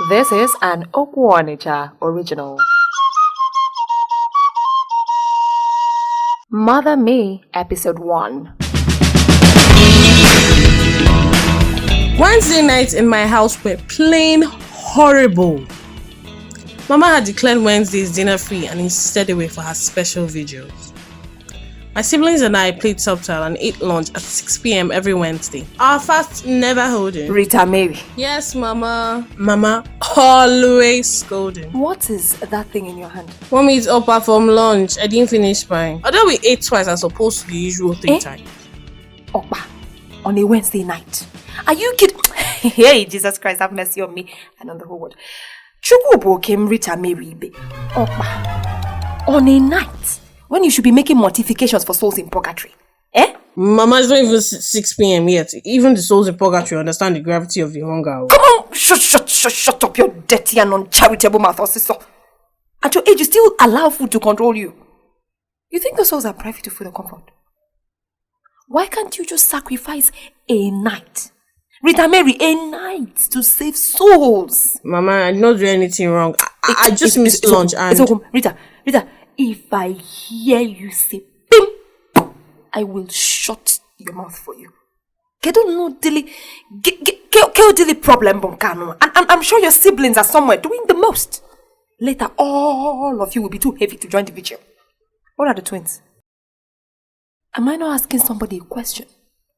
This is an Okwanija original. Mother Me, Episode 1. Wednesday nights in my house were plain horrible. Mama had declared Wednesdays dinner free and insisted they were for her special vigils. My siblings and I played subtle and ate lunch at 6 p.m. every Wednesday. Our fast never holding. Rita Mary. Yes, Mama. Mama always scolding. What is that thing in your hand? Mommy, it's upper from lunch. I didn't finish mine. Although we ate twice as opposed to the usual 3 times. Oppa, on a Wednesday night. Are you kidding? Hey, Jesus Christ, have mercy on me and on the whole world. Chukwubo came Rita Mary. Oppa, on a night when you should be making mortifications for souls in purgatory. Mama, it's not even 6 p.m. yet. Even the souls in purgatory understand the gravity of the hunger. Come on, shut up your dirty and uncharitable mouth, sister. At your age, you still allow food to control you. You think the souls are privy to food and comfort? Why can't you just sacrifice a night? Rita Mary, a night to save souls. Mama, I did not do anything wrong. I just missed lunch and... Rita, if I hear you say pim, I will shut your mouth for you. Get problem, Bonkano. And I'm sure your siblings are somewhere doing the most. Later, all of you will be too heavy to join the vigil. What are the twins? Am I not asking somebody a question?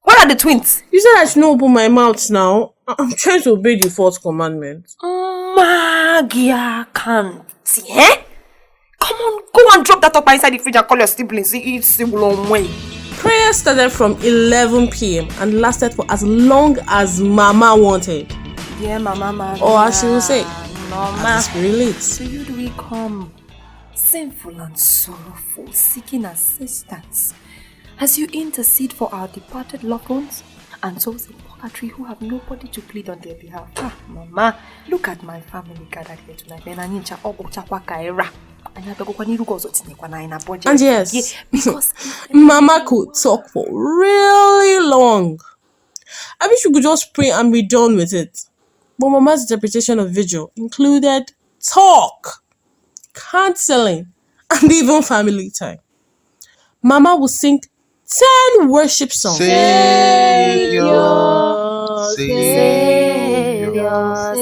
What are the twins? You said I should not open my mouth now. I'm trying to obey the 4th commandment. Magia can't, Come on, go and drop that up inside the fridge and call your siblings. It's a long way. Prayer started from 11 p.m. and lasted for as long as Mama wanted. Yeah, Mama. Or as she will say, Mama. Spirit leads. To you do we come, sinful and sorrowful, seeking assistance, as you intercede for our departed loved ones and souls in purgatory who have nobody to plead on their behalf. Mama, look at my family gathered here tonight. And yes, because Mama could talk for really long. I wish we could just pray and be done with it. But Mama's interpretation of vigil included talk, counseling, and even family time. Mama would sing 10 worship songs. Savior,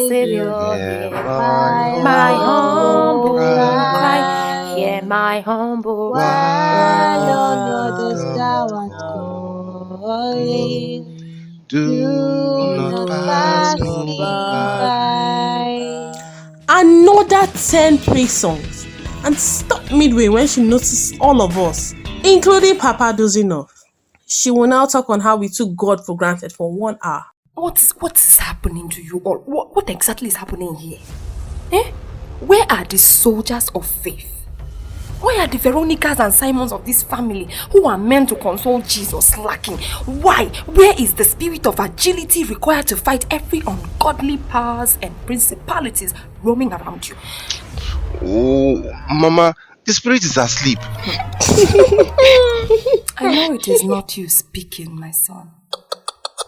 Savior, my humble cry, hear my humble cry. Lord, thou art calling. Do not pass me by. Another 10 praise songs and stopped midway when she noticed all of us, including Papa, dozing off. She will now talk on how we took God for granted for 1 hour. What is happening to you all? What exactly is happening here? Where are the soldiers of faith? Why are the Veronicas and Simons of this family who are meant to console Jesus lacking? Why? Where is the spirit of agility required to fight every ungodly powers and principalities roaming around you? Oh, Mama, the spirit is asleep. I know it is not you speaking, my son.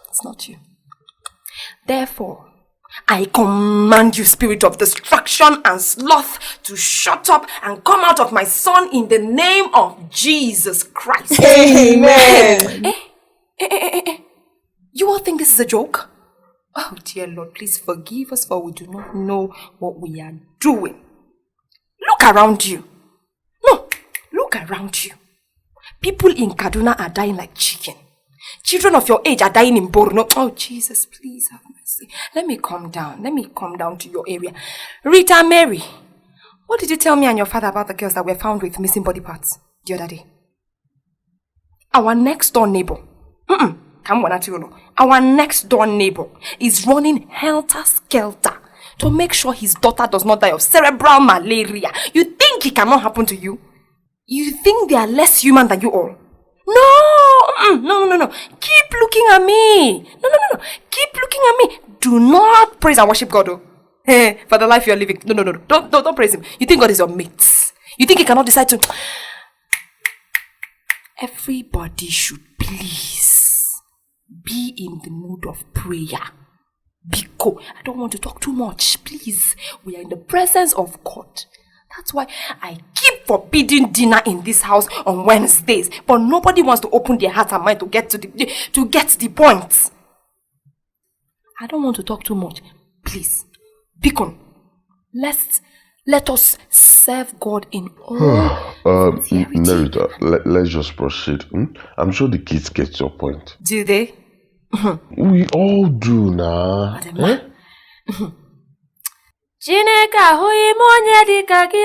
It's not you. Therefore, I command you, spirit of destruction and sloth, to shut up and come out of my son in the name of Jesus Christ. Amen. You all think this is a joke? Oh dear Lord, please forgive us, for we do not know what we are doing. Look around you. No, look around you. People in Kaduna are dying like chicken. Children of your age are dying in Borno. Oh, Jesus, please have mercy. Let me come down. Let me come down to your area. Rita Mary, what did you tell me and your father about the girls that were found with missing body parts the other day? Our next door neighbor. Our next door neighbor is running helter-skelter to make sure his daughter does not die of cerebral malaria. You think it cannot happen to you? You think they are less human than you all? No. Keep looking at me. No. Keep looking at me. Do not praise and worship God, for the life you are living. No. Don't praise him. You think God is your mate? You think he cannot decide to... Everybody should please be in the mood of prayer. Biko, I don't want to talk too much, please. We are in the presence of God. That's why I keep forbidding dinner in this house on Wednesdays. But nobody wants to open their heart and mind to get the point. I don't want to talk too much. Please. Biko, let us serve God in all sincerity. Nerita, let's just proceed. I'm sure the kids get your point. Do they? We all do now. Chineke ahụghị m onye dịka gị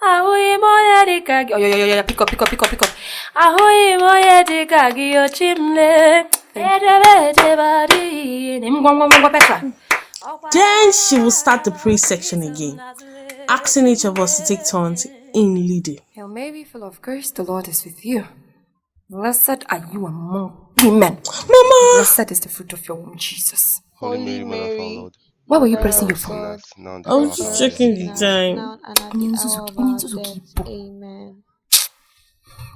ahụghị m onye dịka gị oyoyoyo pick up ahụghị m onye dịka gị ochimle Then she will start the praise section again, asking each of us to take turns in leading. Hail Mary, full of grace, the Lord is with you. Blessed are you among women. Mama! Blessed is the fruit of your womb, Jesus. Holy Mary, Mother of our Lord. Why were you pressing your phone? I was just checking the time. Amen.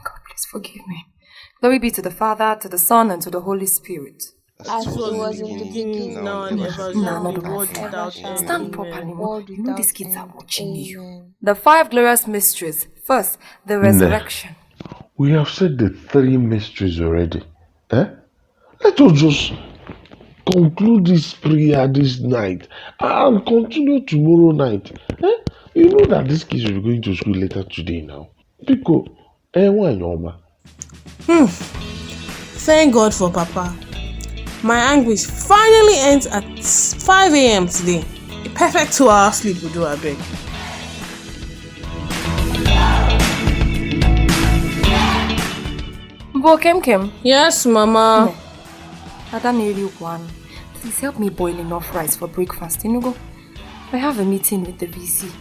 God, please forgive me. Glory be to the Father, to the Son, and to the Holy Spirit. As it was in the beginning, now and ever. Stand properly. You know these kids are watching you. Amen. The 5 glorious mysteries. First, the resurrection. We have said the 3 mysteries already. Let us just conclude this prayer this night and continue tomorrow night. You know that these kids will be going to school later today now. Because, why Norma? Thank God for Papa. My anguish finally ends at 5 a.m. today. A perfect 2-hour sleep will do, I beg. Bo Kem. Yes, Mama. Please help me boil enough rice for breakfast. I have a meeting with the VC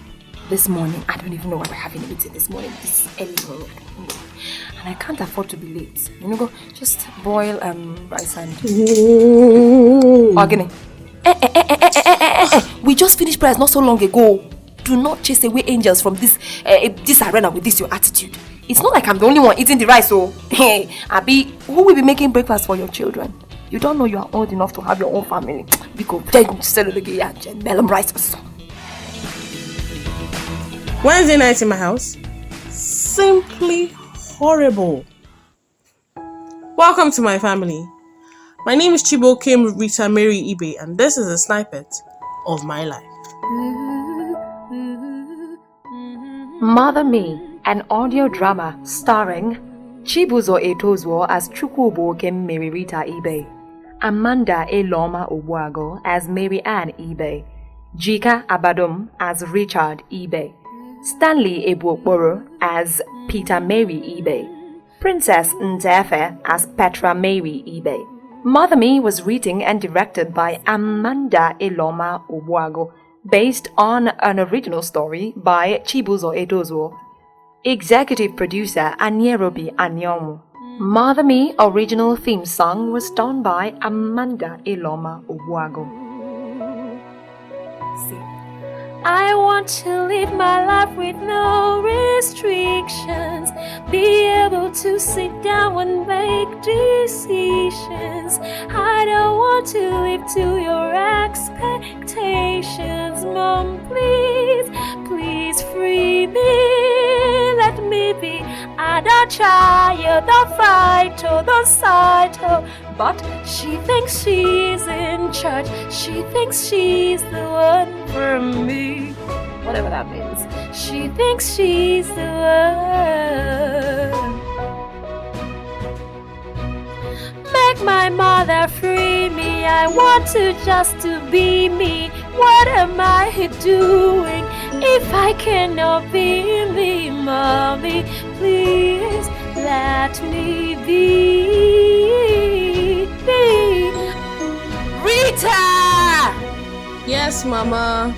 this morning. I don't even know why we're having a meeting this morning. This early morning. And I can't afford to be late. Just boil rice and organic. We just finished prayers not so long ago. Do not chase away angels from this arena with this your attitude. It's not like I'm the only one eating the rice, so hey, Abi, who will be making breakfast for your children? You don't know you are old enough to have your own family. Because melon rice or something. Wednesday night in my house? Simply horrible. Welcome to my family. My name is Chibo Kim Rita Mary Ibe, and this is a snippet of my life. Mother Me, an audio drama starring Chibuzo Etozuo as Chukwubo Kim Mary Rita Ibe, Amanda Eloma Obuago as Mary Ann Ibe, Jika Abadum as Richard Ibe, Stanley Ebuokboro as Peter Mary Ibe, Princess Ntefe as Petra Mary Ibe. Mother Me was written and directed by Amanda Eloma Obuago, based on an original story by Chibuzo Edozuo. Executive producer Anyerobi Anyomu. Mother Me original theme song was done by Amanda Eloma Obuago. I want to live my life with no restrictions, be able to sit down and make decisions. I don't want to live to your expectations. Mom, please free me. Let me be. I don't try, don't fight, don't side, but she thinks she's in charge. She thinks she's the one for me. Whatever that means. She thinks she's the one. Make my mother free me. I want to be me. What am I doing if I cannot be me, mommy? Please let me be. Rita! Yes, Mama.